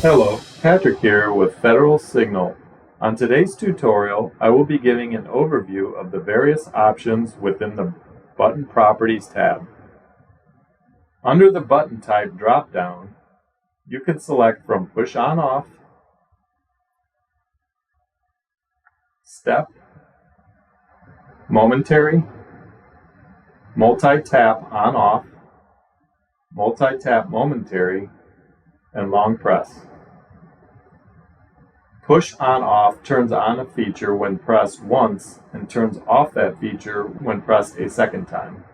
Hello, Patrick here with Federal Signal. On today's tutorial, I will be giving an overview of the various options within the Button Properties tab. Under the Button Type drop-down, you can select from Push On-Off, Step, Momentary, Multi-Tap On-Off, Multi-Tap Momentary, and Long Press. Push On-Off turns on a feature when pressed once and turns off that feature when pressed a second time.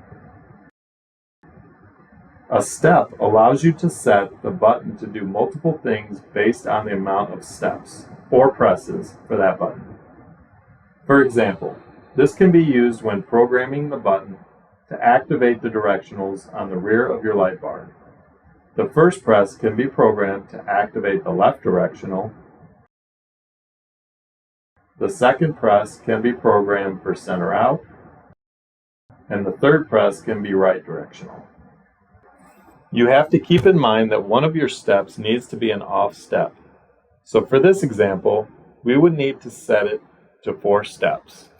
A step allows you to set the button to do multiple things based on the amount of steps, or presses, for that button. For example, this can be used when programming the button to activate the directionals on the rear of your light bar. The first press can be programmed to activate the left directional. The second press can be programmed for center out, and the third press can be right directional. You have to keep in mind that one of your steps needs to be an off step. So for this example, we would need to set it to 4 steps.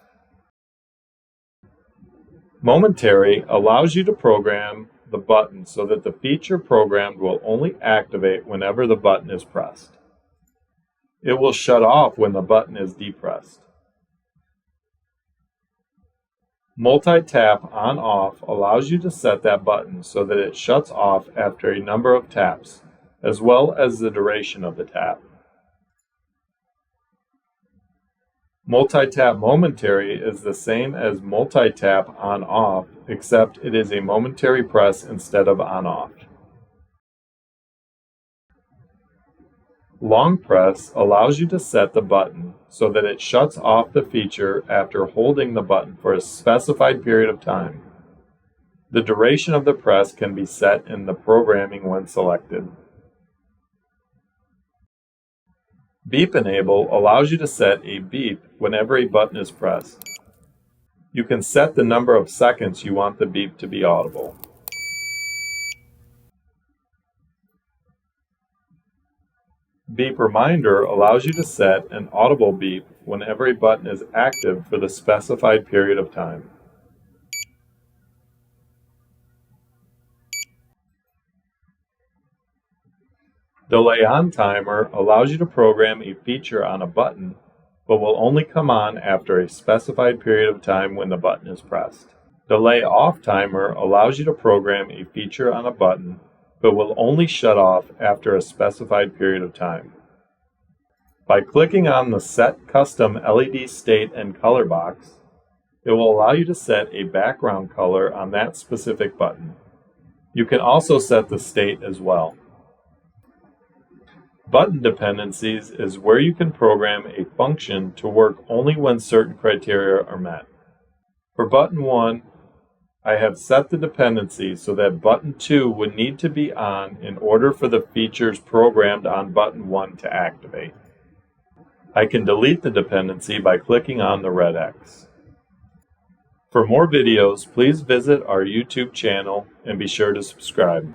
Momentary allows you to program the button so that the feature programmed will only activate whenever the button is pressed. It will shut off when the button is depressed. Multi-tap on-off allows you to set that button so that it shuts off after a number of taps, as well as the duration of the tap. Multi-tap momentary is the same as multi-tap on-off, except it is a momentary press instead of on-off. Long press allows you to set the button so that it shuts off the feature after holding the button for a specified period of time. The duration of the press can be set in the programming when selected. Beep enable allows you to set a beep whenever a button is pressed. You can set the number of seconds you want the beep to be audible. Beep reminder allows you to set an audible beep whenever a button is active for the specified period of time. Delay on timer allows you to program a feature on a button, but will only come on after a specified period of time when the button is pressed. Delay off timer allows you to program a feature on a button, but will only shut off after a specified period of time. By clicking on the Set Custom LED State and Color box, it will allow you to set a background color on that specific button. You can also set the state as well. Button dependencies is where you can program a function to work only when certain criteria are met. For button 1, I have set the dependency so that button 2 would need to be on in order for the features programmed on button 1 to activate. I can delete the dependency by clicking on the red X. For more videos, please visit our YouTube channel and be sure to subscribe.